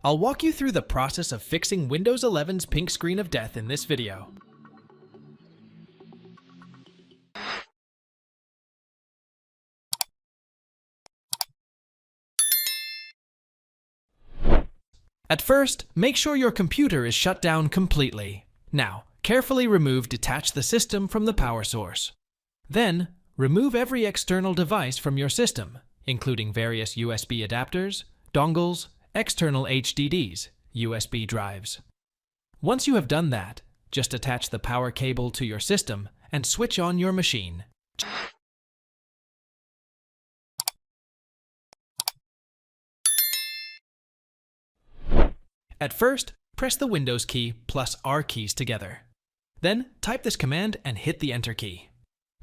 I'll walk you through the process of fixing Windows 11's pink screen of death in this video. At first, make sure your computer is shut down completely. Now, carefully detach the system from the power source. Then, remove every external device from your system, including various USB adapters, dongles, external HDDs, USB drives. Once you have done that, just attach the power cable to your system and switch on your machine. At first, press the Windows key plus R keys together. Then, type this command and hit the Enter key.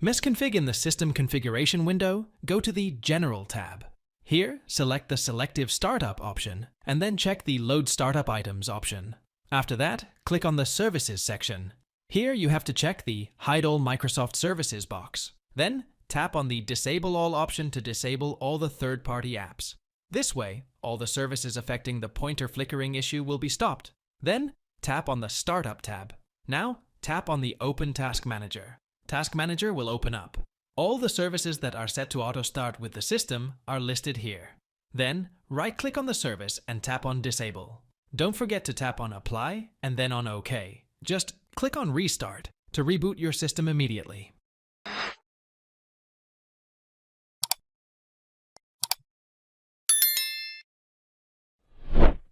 Misconfig in the System Configuration window, go to the General tab. Here, select the Selective Startup option, and then check the Load Startup Items option. After that, click on the Services section. Here you have to check the Hide All Microsoft Services box. Then, tap on the Disable All option to disable all the third-party apps. This way, all the services affecting the pointer flickering issue will be stopped. Then, tap on the Startup tab. Now, tap on the Open Task Manager. Task Manager will open up. All the services that are set to auto-start with the system are listed here. Then, right-click on the service and tap on Disable. Don't forget to tap on Apply and then on OK. Just click on Restart to reboot your system immediately.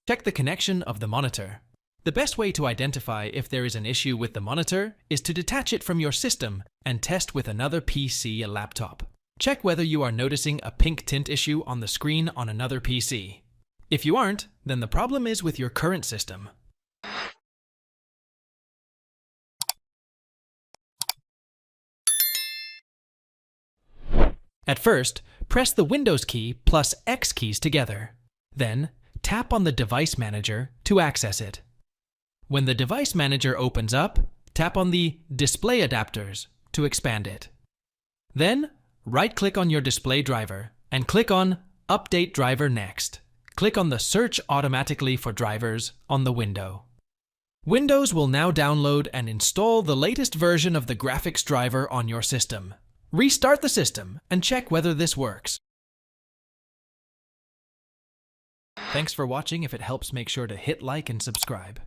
Check the connection of the monitor. The best way to identify if there is an issue with the monitor is to detach it from your system and test with another PC or laptop. Check whether you are noticing a pink tint issue on the screen on another PC. If you aren't, then the problem is with your current system. At first, press the Windows key plus X keys together. Then, tap on the Device Manager to access it. When the Device Manager opens up, tap on the Display Adapters to expand it. Then, right-click on your display driver and click on Update Driver Next. Click on the Search Automatically for Drivers on the window. Windows will now download and install the latest version of the graphics driver on your system. Restart the system and check whether this works. Thanks for watching. If it helps, make sure to hit like and subscribe.